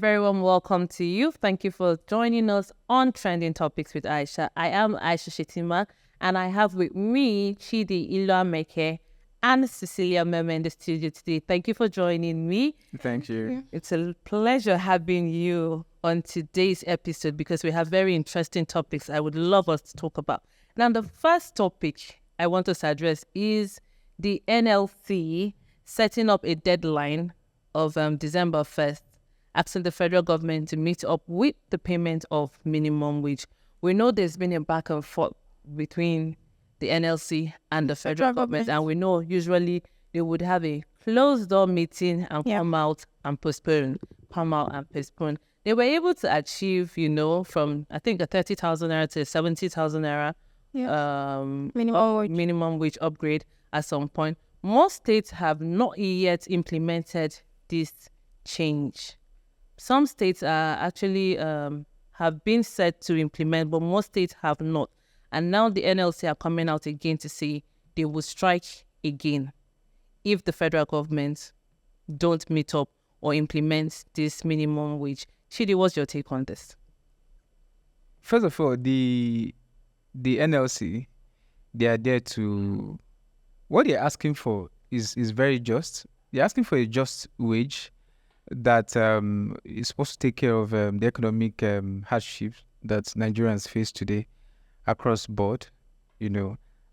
very warm welcome to you. Thank you for joining us on Trending Topics with Aisha. I am Aisha Shetima, and I have with me Chidi Iluameke and Cecilia Meme in the studio today. Thank you for joining me. Thank you. It's a pleasure having you on today's episode because we have very interesting topics I would love us to talk about. Now, the first topic I want us to address is the NLC setting up a deadline of December 1st, asking the federal government to meet up with the payment of minimum wage. We know there's been a back and forth between the NLC and the federal government, and we know usually they would have a closed-door meeting and come out and postpone. They were able to achieve, from, I think, a 30,000 naira to 70,000 naira minimum wage upgrade at some point. Most states have not yet implemented this change. Some states are actually have been set to implement, but most states have not. And now the NLC are coming out again to say they will strike again if the federal government don't meet up or implement this minimum wage. Chidi, what's your take on this? First of all, the NLC, they are there to... What they're asking for is very just. They're asking for a just wage that is supposed to take care of the economic hardships that Nigerians face today across board,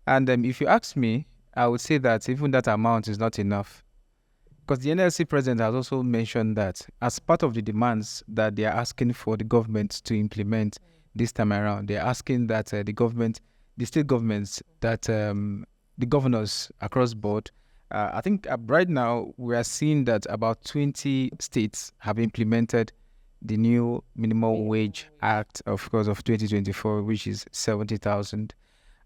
And if you ask me, I would say that even that amount is not enough. Because the NLC president has also mentioned that as part of the demands that they are asking for the government to implement this time around, they're asking that the state governments, that the governors across board, I think right now we are seeing that about 20 states have implemented the new minimum wage act, of course, of 2024, which is 70,000.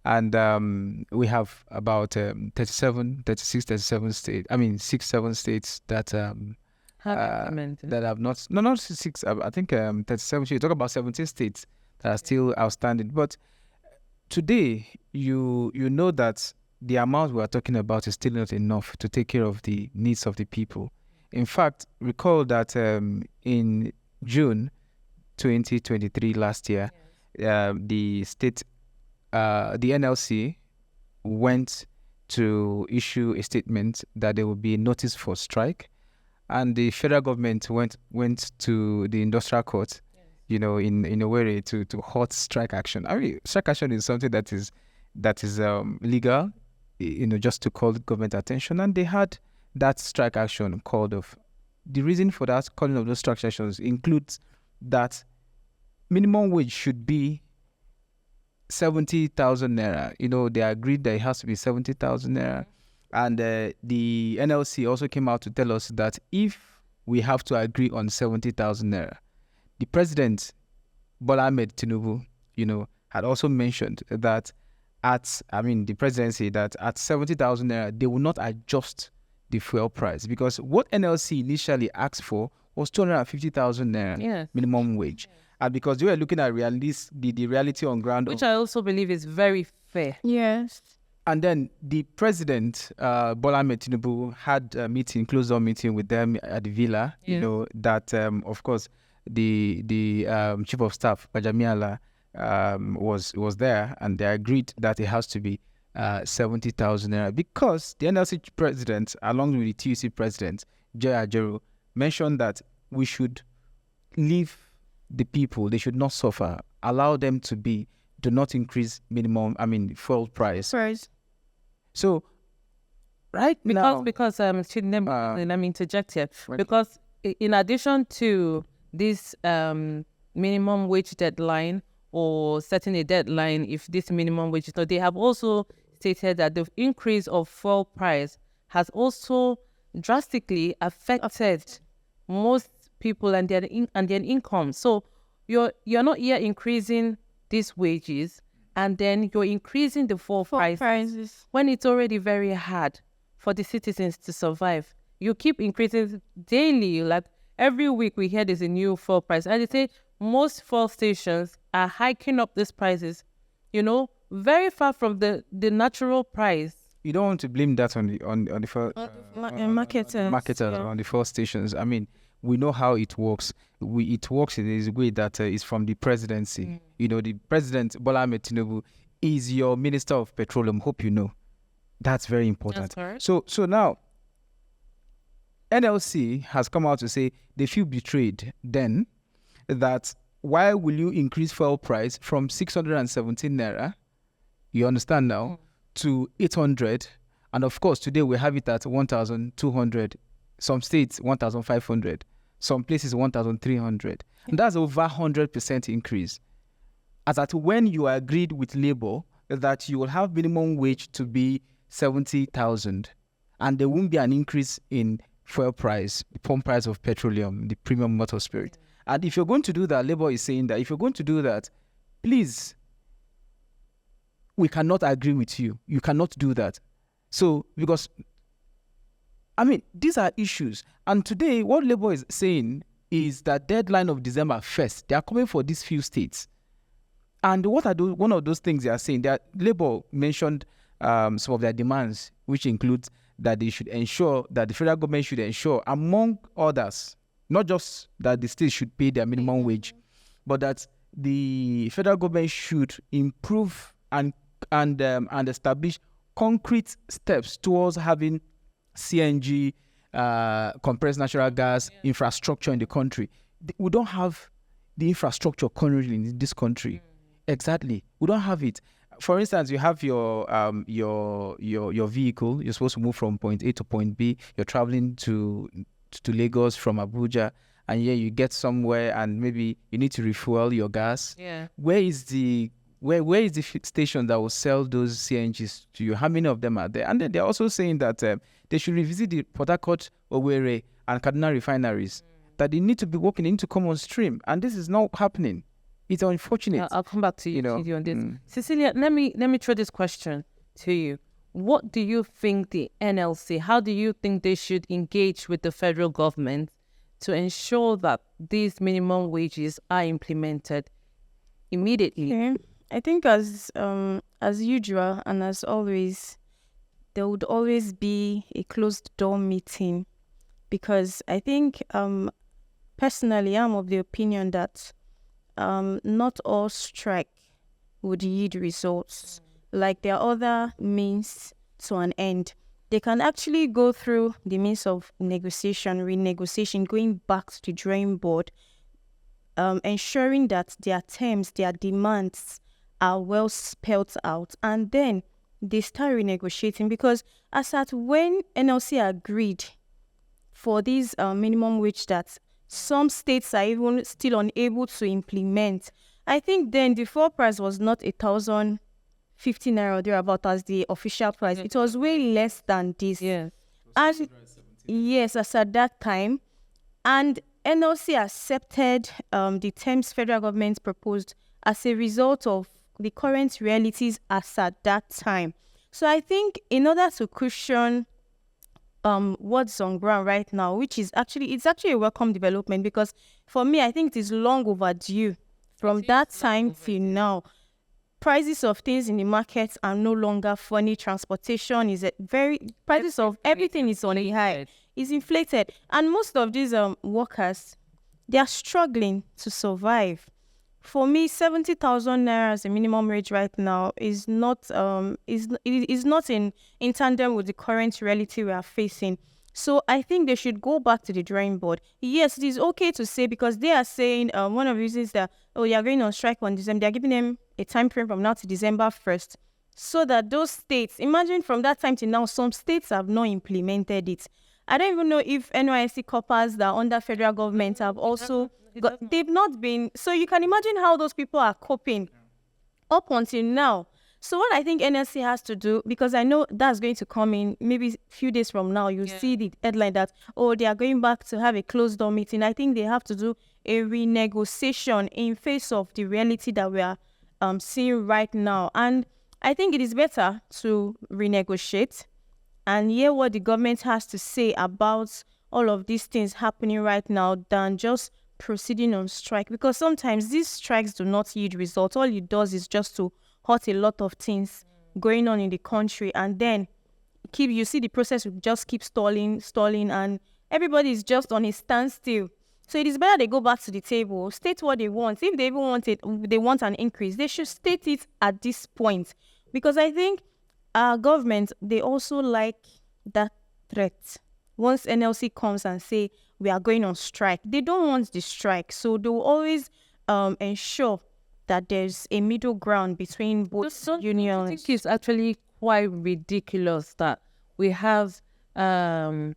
And we have about 37 states that have not 6, I think 37. You talk about 17 states that are still outstanding. But today, you know that the amount we are talking about is still not enough to take care of the needs of the people. In fact, recall that in June 2023, last year, the NLC went to issue a statement that there will be a notice for strike, and the federal government went to the industrial court, in a way to halt strike action. I mean, strike action is something that is legal, just to call the government attention, and they had that strike action called off. The reason for that calling of those strike actions includes that minimum wage should be 70,000 naira. They agreed that it has to be 70,000 naira. And the NLC also came out to tell us that if we have to agree on 70,000 naira, the president, Bola Ahmed Tinubu, had also mentioned that the presidency, that at 70,000 naira, they will not adjust the fuel price, because what NLC initially asked for was 250,000 naira minimum wage. And because they were looking at the reality on ground. Which I also believe is very fair. Yes. And then the president, Bola Ahmed Tinubu, had a closed-door meeting with them at the villa, that, of course, the chief of staff, Bajamiala, was there, and they agreed that it has to be 70,000 naira, because the NLC president, along with the TUC president, Joy Ajaero, mentioned that we should leave the people, they should not suffer, allow them to do not increase fuel price. Right. So, let me interject here. Right. Because in addition to this minimum wage deadline, or setting a deadline if this minimum wage, so they have also stated that the increase of fuel price has also drastically affected most people and their income. So you're not here increasing these wages, and then you're increasing the fuel prices when it's already very hard for the citizens to survive. You keep increasing daily, like every week we hear there's a new fuel price, and they say most fuel stations are hiking up these prices, very far from the natural price. You don't want to blame that on the marketer, on the fuel stations. I mean, we know how it works. It works in a way that is from the presidency. The president, Bola Ahmed Tinubu, is your minister of petroleum. Hope you know. That's very important. That's So now, NLC has come out to say they feel betrayed then, that why will you increase fuel price from 617 naira, you understand now, to 800, and of course today we have it at 1,200, some states 1,500, some places 1,300. And that's over 100% increase. As at when you agreed with Labour that you will have minimum wage to be 70,000, and there won't be an increase in fuel price, the pump price of petroleum, the premium motor spirit. And if you're going to do that, Labour is saying that if you're going to do that, please, we cannot agree with you. You cannot do that. So, because, these are issues. And today, what Labour is saying is that deadline of December 1st, they are coming for these few states. And what are one of those things they are saying? That Labour mentioned some of their demands, which includes that they should ensure that the federal government should ensure, among others, not just that the states should pay their minimum wage, but that the federal government should improve and establish concrete steps towards having CNG, compressed natural gas infrastructure in the country. We don't have the infrastructure currently in this country. Exactly, we don't have it. For instance, you have your vehicle. You're supposed to move from point A to point B. You're traveling to Lagos from Abuja, and you get somewhere, and maybe you need to refuel your gas. Yeah. Where is the station that will sell those CNGs to you? How many of them are there? And then they're also saying that they should revisit the Port Harcourt, Owerri, and Kaduna refineries. That they need to be working into common stream, and this is not happening. It's unfortunate. I'll come back to you, Chidi, on this. Cecilia, let me throw this question to you. What do you think the NLC, how do you think they should engage with the federal government to ensure that these minimum wages are implemented immediately? Okay. I think as usual and as always, there would always be a closed door meeting, because I think personally I'm of the opinion that not all strike would yield results. Like there are other means to an end. They can actually go through the means of negotiation, renegotiation, going back to the drawing board, ensuring that their terms, their demands are well spelled out, and then they start renegotiating. Because as at when NLC agreed for these minimum wage that some states are even still unable to implement, I think then the fuel price was not 1,050 naira or thereabout as the official price. It was way less than this. Yeah. And yes, as at that time. And NLC accepted the terms federal government proposed as a result of the current realities as at that time. So I think in order to cushion what's on ground right now, which is actually a welcome development, because for me, I think it is long overdue. From that time till now, prices of things in the market are no longer funny. Transportation is prices of everything is on a high. It's inflated, and most of these workers, they are struggling to survive. For me, 70,000 naira as a minimum wage right now is not in tandem with the current reality we are facing. So I think they should go back to the drawing board. Yes, it is okay to say, because they are saying one of the reasons that you are going on strike on December. They are giving them a time frame from now to December 1st, so that those states, imagine from that time to now, some states have not implemented it. I don't even know if NYSC corpers that are under federal government have also they've not been. So you can imagine how those people are coping up until now. So what I think NLC has to do, because I know that's going to come in maybe a few days from now, you see the headline that, they are going back to have a closed door meeting. I think they have to do a renegotiation in face of the reality that we are seeing right now. And I think it is better to renegotiate and hear what the government has to say about all of these things happening right now than just proceeding on strike, because sometimes these strikes do not yield results. All it does is just to hurt a lot of things going on in the country, and then you see the process will just keep stalling, and everybody is just on a standstill. So it is better they go back to the table, state what they want. If they even want it, they want an increase, they should state it at this point. Because I think our government, they also like that threat. Once NLC comes and say we are going on strike, they don't want the strike. So they will always ensure that there's a middle ground between both unions. I think it's actually quite ridiculous that we have the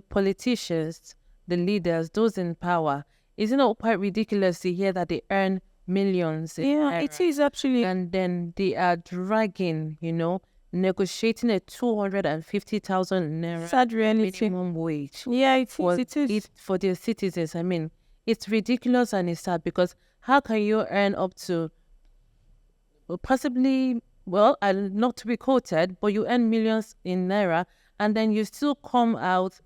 politicians, the leaders, those in power. Isn't it quite ridiculous to hear that they earn millions? It is actually. And then they are dragging, negotiating a 250,000 naira Sad reality. minimum wage. Yeah, it is. For their citizens. I mean, it's ridiculous and it's sad, because how can you earn up to possibly, well, not to be quoted, but you earn millions in naira, and then you still come out.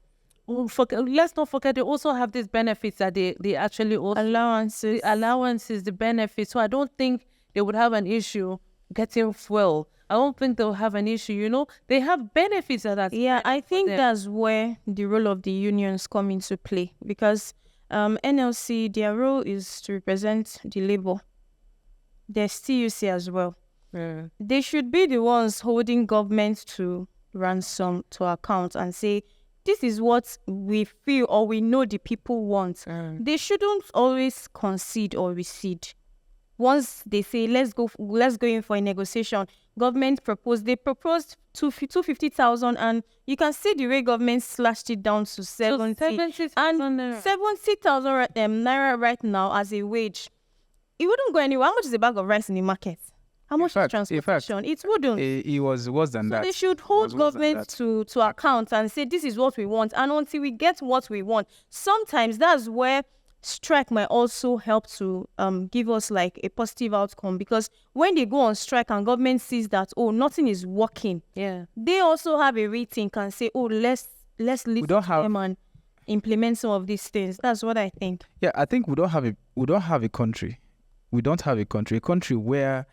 Let's not forget, they also have these benefits that they actually also allowances, the benefits. So I don't think they would have an issue getting fuel. I don't think they'll have an issue. They have benefits that. Yeah, I think that's where the role of the unions come into play, because NLC, their role is to represent the labor. There's TUC as well. They should be the ones holding government to ransom, to account, and say, this is what we feel or we know the people want. They shouldn't always concede or recede. Once they say, let's go in for a negotiation, government proposed 250,000, and you can see the way government slashed it down to 70,000 and 70,000 naira right now as a wage. It wouldn't go anywhere. How much is a bag of rice in the market? How much is transportation? It wouldn't. It was worse than that. They should hold government to account and say, this is what we want. And until we get what we want, sometimes that's where strike might also help to give us like a positive outcome. Because when they go on strike and government sees that, nothing is working, they also have a rethink and say, let's listen to them and implement some of these things. That's what I think. Yeah, I think we don't have a country. We don't have a country where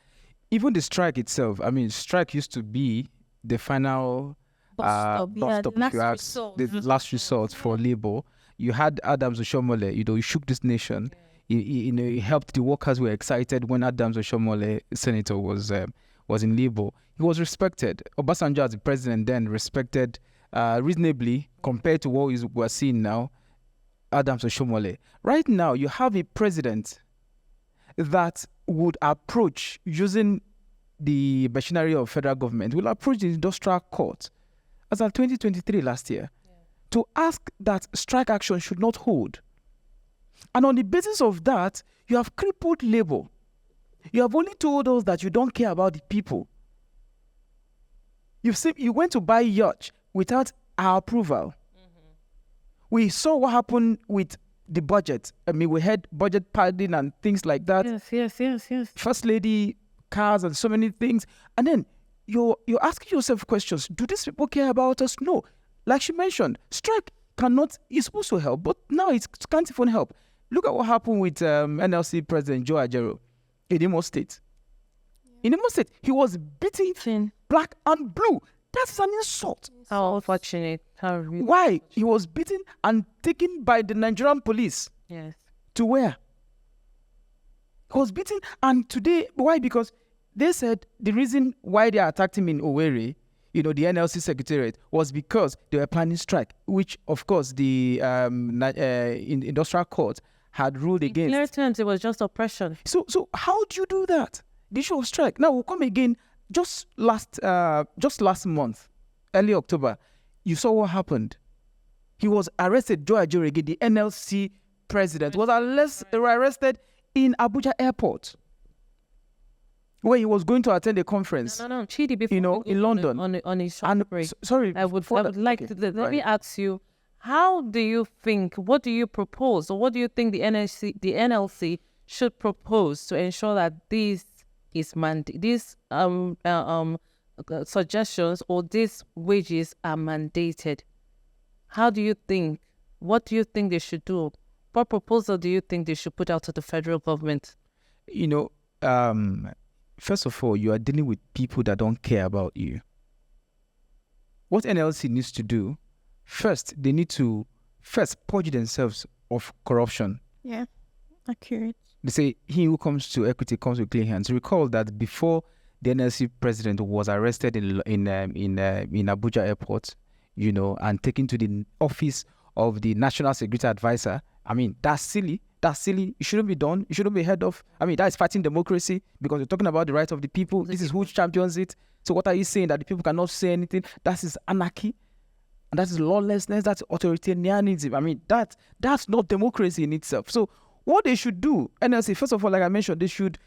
even the strike itself, I mean, strike used to be the final the last resort for labor. You had Adams Oshomole, he shook this nation. He helped the workers. Were excited when Adams Oshomole, senator, was in labor. He was respected. Obasanjo, as the president then, respected reasonably compared to what we're seeing now. Adams Oshomole. Right now, you have a president that would approach, using the machinery of federal government, will approach the industrial court as of 2023 last year to ask that strike action should not hold. And on the basis of that, you have crippled labor. You have only told us that you don't care about the people. You went to buy yacht without our approval. We saw what happened with the budget. I mean, we had budget padding and things like that. Yes. First lady, cars, and so many things. And then you're asking yourself questions. Do these people care about us? No. Like she mentioned, strike is supposed to help, but now it can't even help. Look at what happened with NLC President Joe Ajero in Imo State. In Imo State, he was beaten black and blue. That's an insult. How unfortunate. Why? He was beaten and taken by the Nigerian police. Yes. To where? He was beaten, and today, why? Because they said the reason why they attacked him in Owerri, the NLC secretariat, was because they were planning strike, which, of course, the industrial court had ruled against. In clear terms, it was just oppression. So how do you do that? The issue of strike. Now we'll come again. Just last month, early October, you saw what happened. He was arrested. Joe Ajorege, the NLC president, was arrested in Abuja airport, where he was going to attend a conference. No, Chidi, before in London on a short break. Sorry, I would like to let me ask you, how do you think? What do you propose, or what do you think the NLC should propose to ensure that these suggestions or these wages are mandated? How do you think? What do you think they should do? What proposal do you think they should put out to the federal government? First of all, you are dealing with people that don't care about you. What NLC needs to do, first, they need to first purge themselves of corruption. Yeah, accurate. They say he who comes to equity comes with clean hands. Recall that before the NLC president was arrested in Abuja airport, and taken to the office of the National Security Advisor. I mean, that's silly. That's silly. It shouldn't be done. It shouldn't be heard of. I mean, that is fighting democracy because you're talking about the rights of the people. This is who champions it. So what are you saying, that the people cannot say anything? That is anarchy. And that is lawlessness. That's authoritarianism. I mean, that's not democracy in itself. So what they should do, NLC, first of all, like I mentioned, they should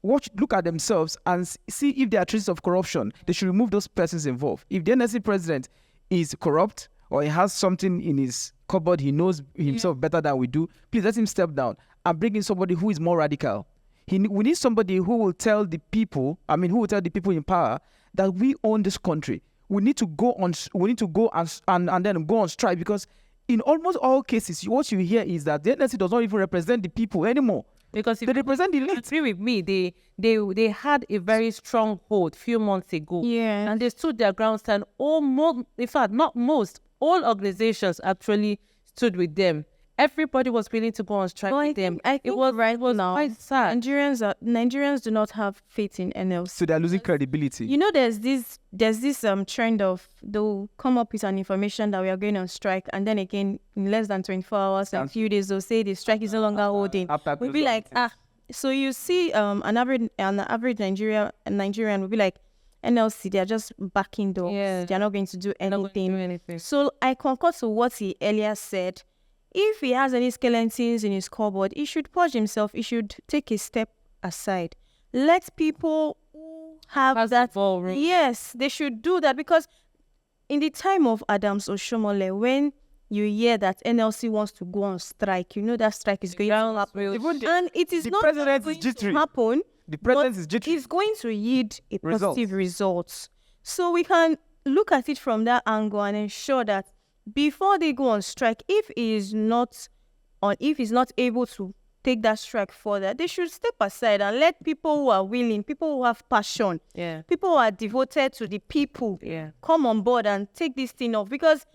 look at themselves and see if there are traces of corruption. They should remove those persons involved. If the NLC president is corrupt or he has something in his cupboard, he knows himself better than we do, please let him step down and bring in somebody who is more radical. We need somebody who will tell the people in power that we own this country. We need to go and then go on strike, because in almost all cases, what you hear is that the NLC does not even represent the people anymore. Because they represent the elite. Agree with me. They had a very strong hold few months ago. Yeah. And they stood their ground, and in fact, not most, all organizations actually stood with them. Everybody was willing to go on strike with them. I think it was now, quite sad. Nigerians do not have faith in NLC. So they're losing credibility. There's this trend of they'll come up with an information that we are going on strike, and then again in less than 24 hours and a few days they'll say the strike is no longer holding. We'll be like, so you see an average Nigerian will be like, NLC, they're just backing doors. Yeah. They're not going to do Not going to anything. do anything. So I concur to what he earlier said. If he has any skeletons in his cupboard, he should purge himself. He should take a step aside. Let people have Pass that. the ball. Yes, they should do that, because in the time of Adams Oshomole, when you hear that NLC wants to go on strike, that strike is going to happen. And it is not going to happen. The president is jittery. It's going to yield a positive result. So we can look at it from that angle and ensure that before they go on strike, if he's not able to take that strike further, they should step aside and let people who are willing, people who have passion, people who are devoted to the people, come on board and take this thing off. Because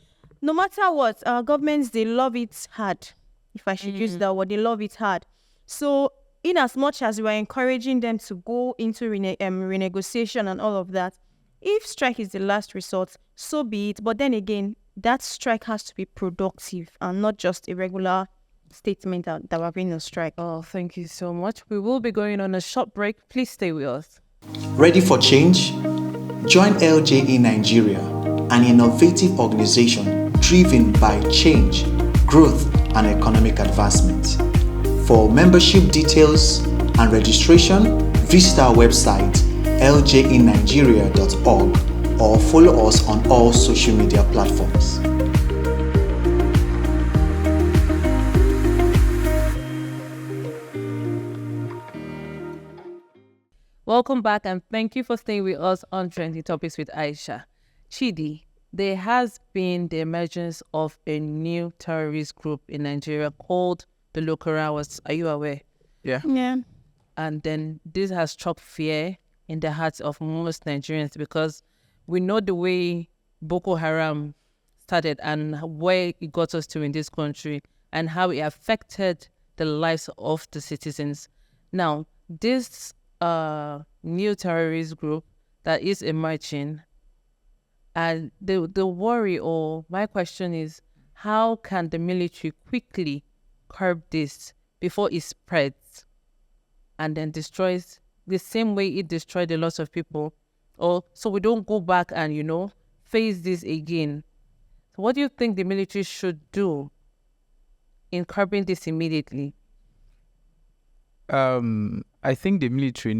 no matter what, our governments, they love it hard. If I should use that word, they love it hard. So in as much as we're encouraging them to go into renegotiation and all of that, if strike is the last resort, so be it. But then again, that strike has to be productive and not just a regular statement that we're going on strike. Oh, thank you so much. We will be going on a short break. Please stay with us. Ready for change? Join LJE Nigeria, an innovative organization driven by change, growth, and economic advancement. For membership details and registration, visit our website ljenigeria.org or follow us on all social media platforms. Welcome back, and thank you for staying with us on Trending Topics with Aisha. Chidi, there has been the emergence of a new terrorist group in Nigeria called the Lukarawas. Are you aware? Yeah. And then this has struck fear in the hearts of most Nigerians, because we know the way Boko Haram started and where it got us to in this country and how it affected the lives of the citizens. Now, this new terrorist group that is emerging, and the worry, or my question is, how can the military quickly curb this before it spreads and then destroys the same way it destroyed a lot of people, or so we don't go back and face this again? So what do you think the military should do in curbing this immediately? I think the military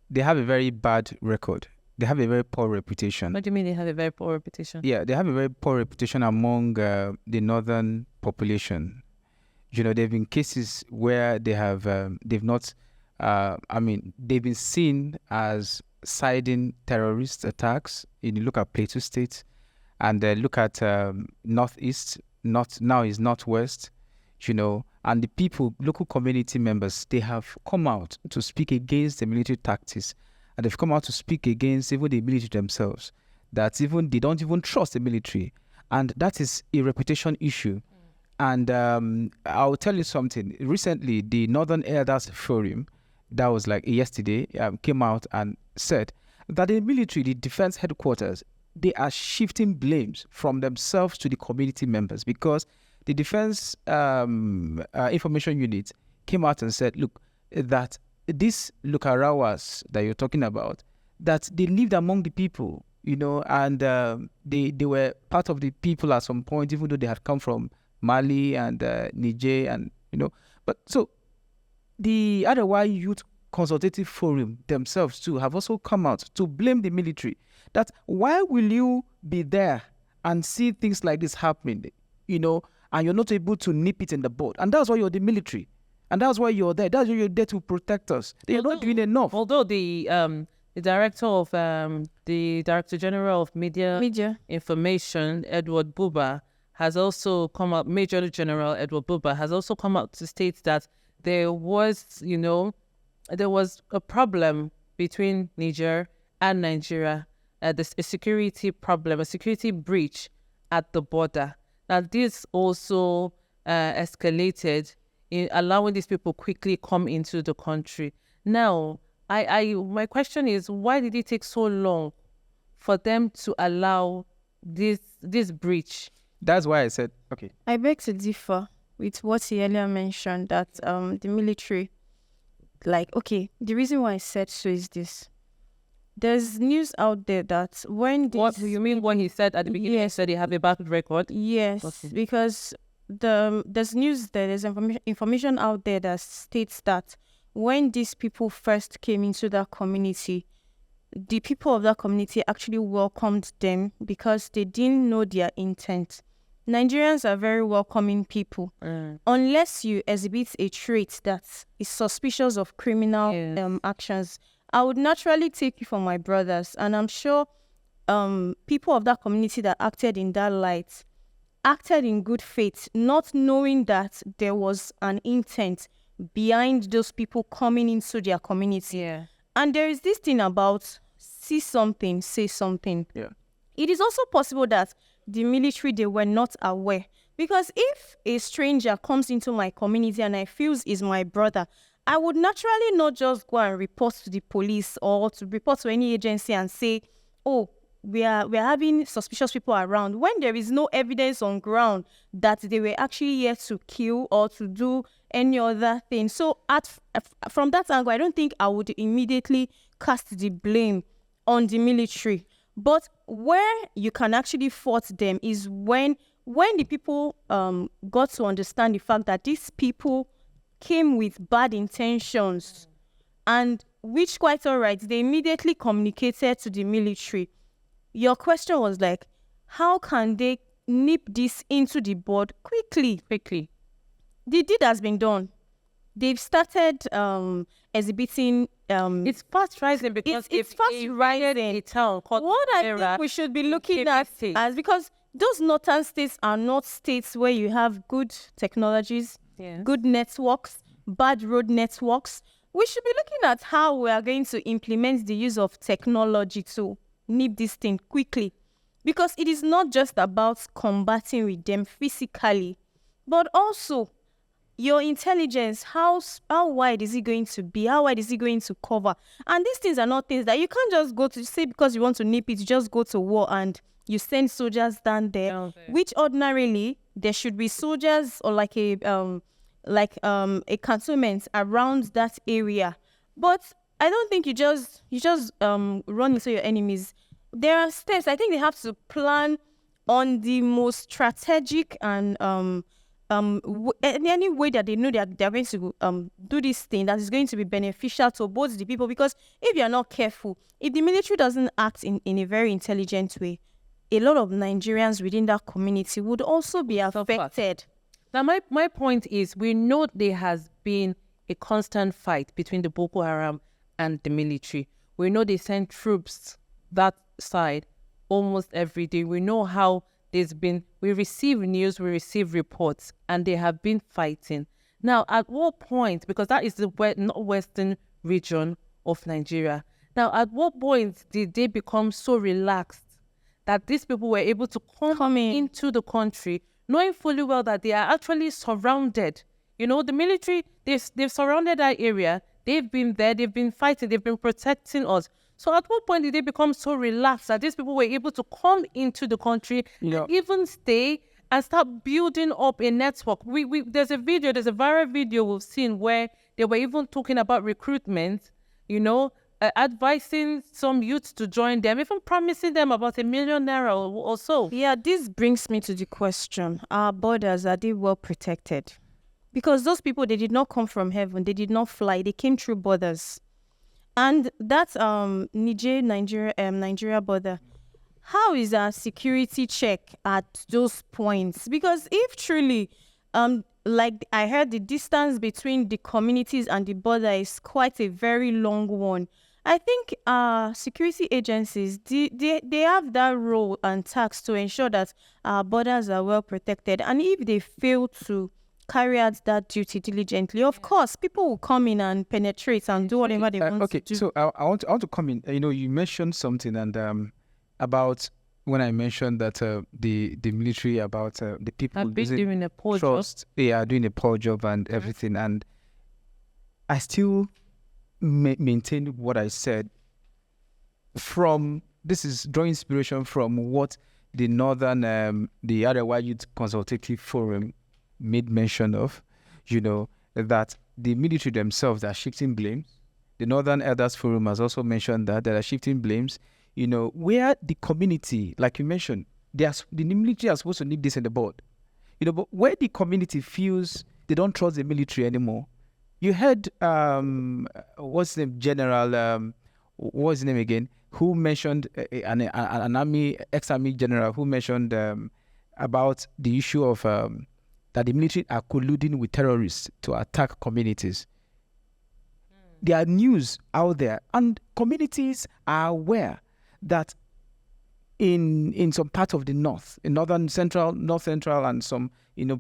they have a very bad record. They have a very poor reputation. What do you mean they have a very poor reputation? Yeah, they have a very poor reputation among the northern population. There have been cases where they have, they've been seen as siding terrorist attacks. You look at Plateau State, and look at Northeast, now is Northwest, and the people, local community members, they have come out to speak against the military tactics, and they've come out to speak against even the military themselves, that even they don't even trust the military. and that is a reputation issue. And I'll tell you something. Recently, the Northern Elders Forum, that was like yesterday, came out and said that the military, the defense headquarters, they are shifting blames from themselves to the community members, because the defense information unit came out and said, look, that these Lukarawas that you're talking about, that they lived among the people, and they were part of the people at some point, even though they had come from Mali and Niger, and but so the Arewa Youth Consultative Forum themselves too have also come out to blame the military, that why will you be there and see things like this happening, and you're not able to nip it in the bud, and that's why you're the military, and that's why you're there. That's why you're there to protect us. They're not doing enough. Although the Director General of Media Information, Edward Buba, has also come out, Major General Edward Buba has also come out to state that there was a problem between Niger and Nigeria, a security problem, a security breach at the border. Now, this also escalated in allowing these people quickly come into the country. Now, my question is, why did it take so long for them to allow this breach? That's why I said, okay. I beg to differ with what he earlier mentioned, that the military, the reason why I said so is this. There's news out there that when this... What do you mean when he said at the beginning, he said they have a bad record? Yes, okay. Because there's news there, there's information out there that states that when these people first came into that community, the people of that community actually welcomed them because they didn't know their intent. Nigerians are very welcoming people. Unless you exhibit a trait that is suspicious of criminal actions, I would naturally take you for my brothers. And I'm sure people of that community that acted in that light acted in good faith, not knowing that there was an intent behind those people coming into their community. Yeah. And there is this thing about see something, say something. Yeah. It is also possible that the military, they were not aware. Because if a stranger comes into my community and I feel is my brother, I would naturally not just go and report to the police or to report to any agency and say, oh, we are having suspicious people around, when there is no evidence on ground that they were actually here to kill or to do any other thing. So from that angle, I don't think I would immediately cast the blame on the military. But where you can actually fault them is when the people got to understand the fact that these people came with bad intentions, and which, quite all right, they immediately communicated to the military. Your question was like, how can they nip this into the bud quickly? The deed has been done. They've started exhibiting. It's fast rising because it's fast rising. A town called what I think we should be looking at as, because those northern states are not states where you have good technologies, good networks, bad road networks. We should be looking at how we are going to implement the use of technology to nip this thing quickly, because it is not just about combating with them physically, but also your intelligence. How wide is it going to be? How wide is it going to cover? And these things are not things that you can't just go to say because you want to nip it, you just go to war and you send soldiers down there, which ordinarily there should be soldiers or like a cantonment around that area. But I don't think you just run into your enemies. There are steps. I think they have to plan on the most strategic and any way that they know that they're going to do this thing that is going to be beneficial to both the people. Because if you're not careful, if the military doesn't act in a very intelligent way, a lot of Nigerians within that community would also be affected. Now, my point is, we know there has been a constant fight between the Boko Haram and the military. We know they send troops that side almost every day. We know how we receive news, we receive reports, and they have been fighting. Now, at what point, because that is the northwestern region of Nigeria, now, at what point did they become so relaxed that these people were able to come into the country, knowing fully well that they are actually surrounded. The military, they've surrounded that area. They've been there, they've been fighting, they've been protecting us. So at what point did they become so relaxed that these people were able to come into the country and even stay and start building up a network? There's a viral video we've seen where they were even talking about recruitment, advising some youths to join them, even promising them about ₦1 million or so. Yeah, this brings me to the question: our borders, are they well protected? Because those people, they did not come from heaven. They did not fly. They came through borders. And that's Nigeria border. How is our security check at those points? Because if truly, like I heard, the distance between the communities and the border is quite a very long one. I think security agencies, they have that role and task to ensure that our borders are well protected. And if they fail to carry out that duty diligently, of course, people will come in and penetrate and do whatever they want to do. So I want to come in. You mentioned something and about when I mentioned that the military, about the people have been doing a poor trust, job. They are doing a poor job and everything. And I still maintain what I said. This is drawing inspiration from what the Northern, the Arewa Youth Consultative Forum made mention of, that the military themselves are shifting blames. The Northern Elders Forum has also mentioned that they are shifting blames, where the community, like you mentioned, the military are supposed to nip this in the bud, but where the community feels they don't trust the military anymore. You heard, what's the name, General, what's his name again, who mentioned an army, ex-army general who mentioned about the issue of that the military are colluding with terrorists to attack communities. There are news out there, and communities are aware that in some part of the north, in north central, and some,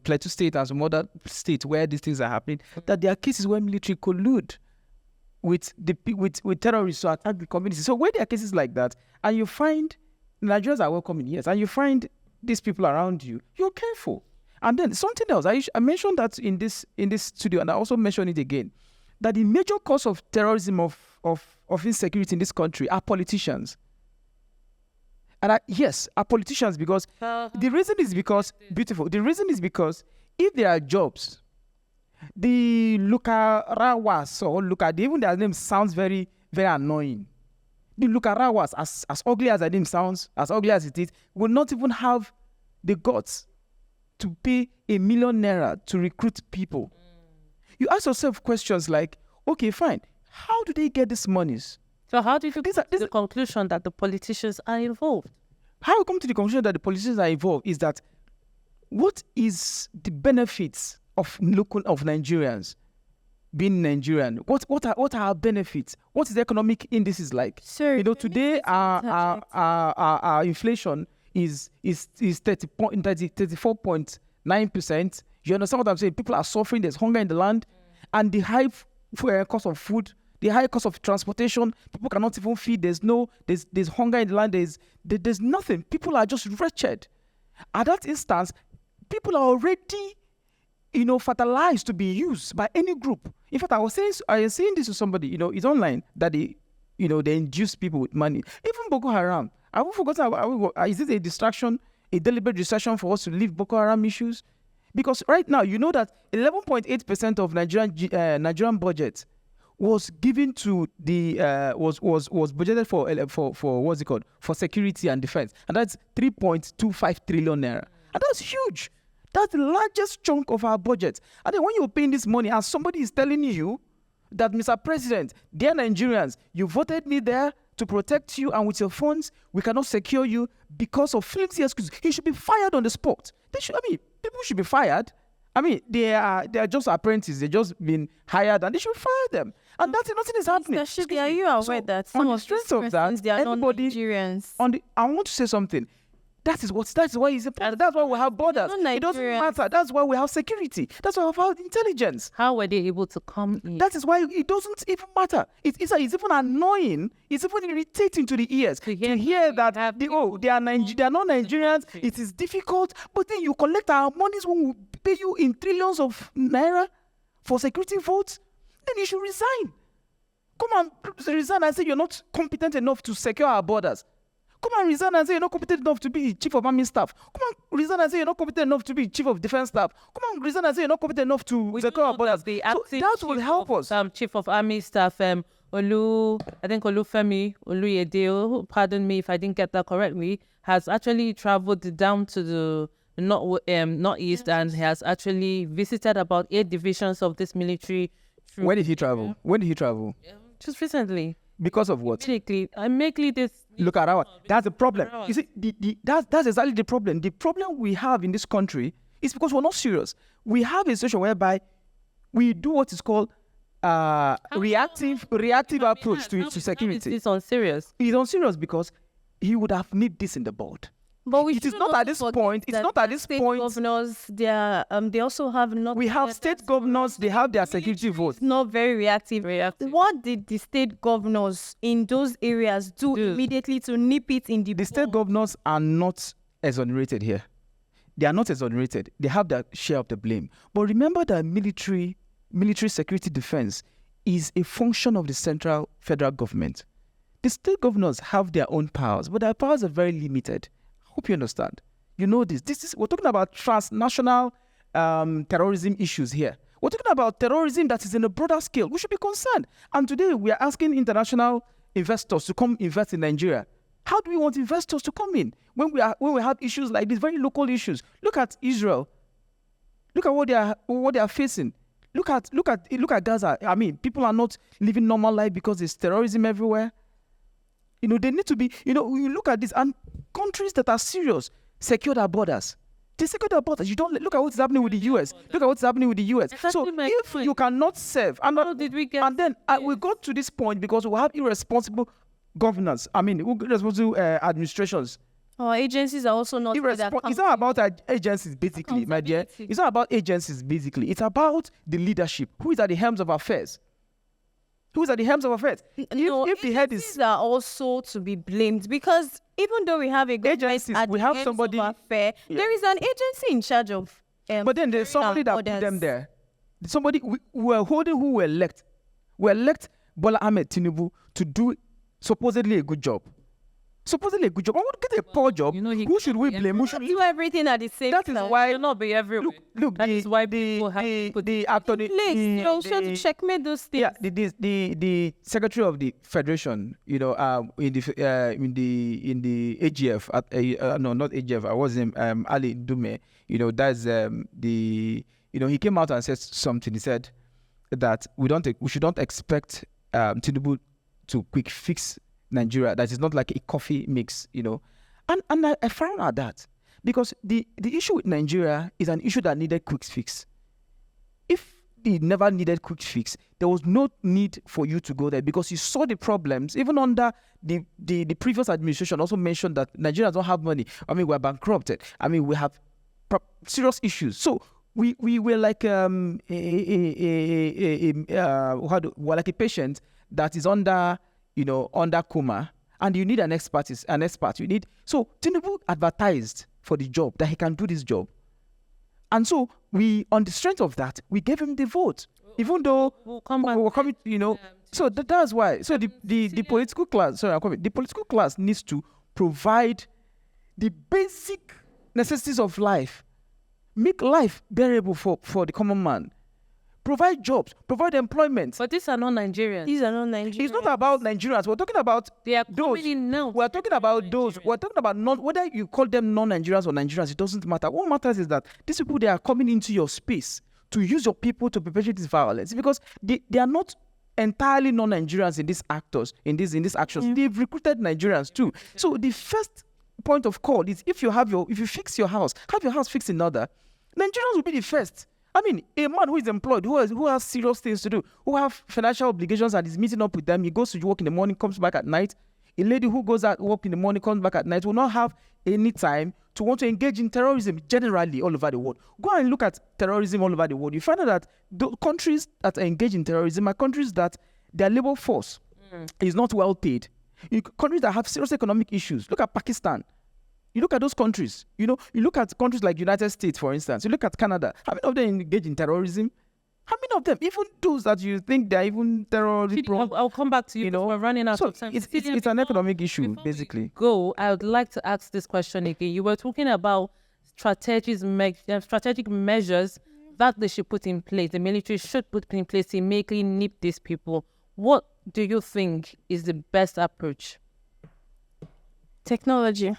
Plateau State and some other states where these things are happening, that there are cases where military collude with terrorists to attack the community. So where there are cases like that, and you find Nigerians are welcoming, yes, and you find these people around you, you're careful. And then something else, I mentioned that in this studio, and I also mentioned it again, that the major cause of terrorism, of insecurity in this country are politicians. And are politicians, because the reason is because, the reason is because if there are jobs, the Lukarawas, or even their name sounds very, very annoying. The Lukarawas, as ugly as their name sounds, as ugly as it is, will not even have the guts to pay ₦1 million to recruit people. You ask yourself questions like, okay, fine, how do they get these monies? So how do you come to the conclusion that the politicians are involved? How we come to the conclusion that the politicians are involved is that what is the benefits of Nigerians being Nigerian? What are our benefits? What is the economic indices like? Sir, today our inflation is 34.9%. You understand what I'm saying? People are suffering. There's hunger in the land, and the high cost of food, the high cost of transportation. People cannot even feed. There's hunger in the land. There's nothing. People are just wretched. At that instance, people are already, fertilized to be used by any group. In fact, I was saying this to somebody. It's online that they induce people with money. Even Boko Haram. Have we forgotten about? Is it a distraction, a deliberate distraction for us to leave Boko Haram issues? Because right now, you know that 11.8% of Nigerian budget was given to the was budgeted for what's it called, for security and defense, and that's 3.25 trillion naira, and that's huge. That's the largest chunk of our budget. And then when you're paying this money, and somebody is telling you that, Mr. President, dear Nigerians, you voted me there to protect you, and with your funds, we cannot secure you because of flimsy excuses. He should be fired on the spot. People should be fired. They are just apprentices. They've just been hired, and they should fire them. And nothing is happening. Mr. Shidi, are you aware that some of these persons, they are not Nigerians? I want to say something. That is why it's important. That's why we have borders. It doesn't matter. That's why we have security. That's why we have intelligence. How were they able to come in? That is why it doesn't even matter. It's even annoying. It's even irritating to the ears to hear that they are not Nigerians. It is difficult. But then you collect our monies when we pay you in trillions of naira for security votes. Then you should resign. Come and resign and say you're not competent enough to secure our borders. Come and resign and say you're not competent enough to be chief of army staff. Come and resign and say you're not competent enough to be chief of defense staff. Come and resign and say you're not competent enough to secure our borders. The so that will help us. Chief of army staff, I think Olufemi Oluyede, pardon me if I didn't get that correctly, has actually traveled down to the northeast and has actually visited about 8 divisions of this military. When did he travel? Just recently. Because of what? Immediately this. Lukarawas. That's the problem. You see, that's exactly the problem. The problem we have in this country is because we're not serious. We have a situation whereby we do what is called reactive approach to security. It's unserious. It's unserious because he would have need this in the board. But it is not at this point. It's not at this point. Governors, they also have not. We have state governors. They have their security votes. Not very reactive. What did the state governors in those areas do immediately to nip it in the bud? The state governors are not exonerated here. They are not exonerated. They have their share of the blame. But remember that military security defense is a function of the central federal government. The state governors have their own powers, but their powers are very limited. Hope you understand. You know this. We're talking about transnational terrorism issues here. We're talking about terrorism that is in a broader scale. We should be concerned. And today we are asking international investors to come invest in Nigeria. How do we want investors to come in when we have issues like these, very local issues? Look at Israel. Look at what they are facing. Look at Gaza. I mean, people are not living normal life because there's terrorism everywhere. You know, they need to be, you look at this, and countries that are serious secure their borders. They secure their borders. You don't look at what's happening with the US. Look at what's happening with the US. So if you cannot serve, and then we got to this point because we have irresponsible governance. I mean, irresponsible administrations. Our agencies are also not. It's not about agencies, basically, my dear. It's not about agencies, basically. It's about the leadership. Who is at the helms of affairs? Who's at the helms of affairs? If the head is are also to be blamed, because even though we have a government at we the have helms somebody of affair, there is an agency in charge of. But then there's somebody that put them there. Somebody who will elect Bola Ahmed Tinubu to do supposedly a good job. I want to get a poor job. Who should we blame? Who should do everything at the same time? That is why it not be everywhere. Look, that is why people have the actor. To checkmate those things. Yeah, the secretary of the federation, in the AGF, no, not AGF. I was him, Ali Dume. That's he came out and said something. He said that we should not expect Tinubu to quick fix Nigeria. That is not like a coffee mix, and I found out that because the issue with Nigeria is an issue that needed quick fix. If it never needed quick fix, there was no need for you to go there because you saw the problems. Even under the previous administration also mentioned that Nigerians don't have money. I mean, we're bankrupted. I mean, we have serious issues. So we were like we're like a patient that is under coma, and you need an expert. So Tinubu advertised for the job that he can do this job, and so on the strength of that, we gave him the vote, even though we're coming, So that's why. So the political class, the political class needs to provide the basic necessities of life, make life bearable for the common man. Provide jobs, provide employment. But these are not Nigerians. It's not about Nigerians. We're talking about those. We're talking about those. We're talking about whether you call them non-Nigerians or Nigerians, it doesn't matter. What matters is that these people, they are coming into your space to use your people to perpetrate this violence, because they are not entirely non-Nigerians in these actions. Mm. They've recruited Nigerians too. So the first point of call is if you fix your house, have your house fixed in order, Nigerians will be the first. I mean, a man who is employed, who has serious things to do, who have financial obligations and is meeting up with them, he goes to work in the morning, comes back at night, A lady who goes out work in the morning, comes back at night, will not have any time to want to engage in terrorism generally all over the world. Go and look at terrorism all over the world. You find out that the countries that engage in terrorism are countries that their labor force is not well paid. Countries that have serious economic issues. Look at Pakistan. You look at those countries. You look at countries like United States, for instance. You look at Canada. How many of them engage in terrorism? How many of them, even those that you think they're even terrorist prone? I'll come back to you. Because we're running out of time. It's an economic issue, basically. I would like to ask this question again. You were talking about strategic measures that they should put in place. The military should put in place to immediately nip these people. What do you think is the best approach? Technology.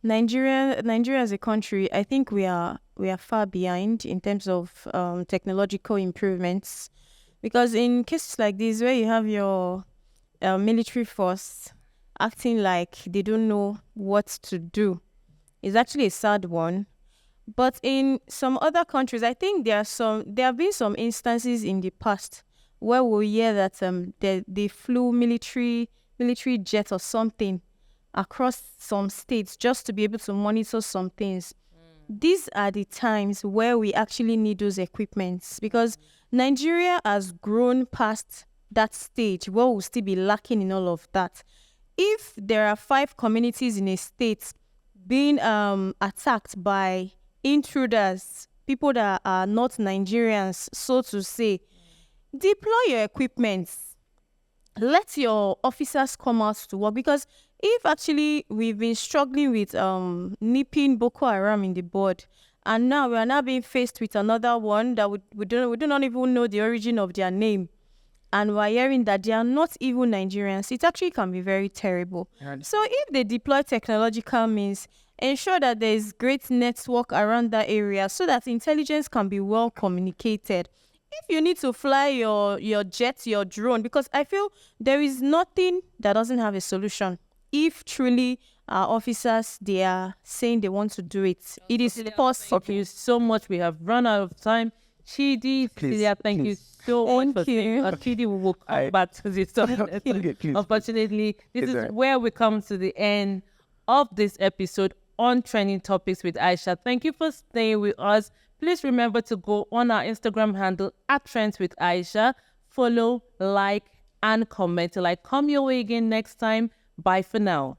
Nigeria as a country, I think we are far behind in terms of technological improvements, because in cases like this where you have your military force acting like they don't know what to do, is actually a sad one. But in some other countries, I think there have been some instances in the past where we hear that they flew military jet or something across some states just to be able to monitor some things. These are the times where we actually need those equipments, because Nigeria has grown past that stage where we'll still be lacking in all of that. If there are 5 communities in a state being attacked by intruders, people that are not Nigerians, so to say, deploy your equipment. Let your officers come out to work, because if actually we've been struggling with nipping Boko Haram in the bud, and now we are now being faced with another one that we do not even know the origin of their name, and we're hearing that they are not even Nigerians, it actually can be very terrible. So if they deploy technological means, ensure that there is great network around that area so that intelligence can be well communicated. If you need to fly your jet, your drone, because I feel there is nothing that doesn't have a solution. If truly our officers, they are saying they want to do it, it is possible. Thank you so much. We have run out of time. Chidi, Cecilia, thank you so much. Chidi, we will come back to this topic. Unfortunately, this is where we come to the end of this episode on Trending Topics with Aisha. Thank you for staying with us. Please remember to go on our Instagram handle @Trends with Aisha. Follow, like, and comment till I come your way again next time. Bye for now.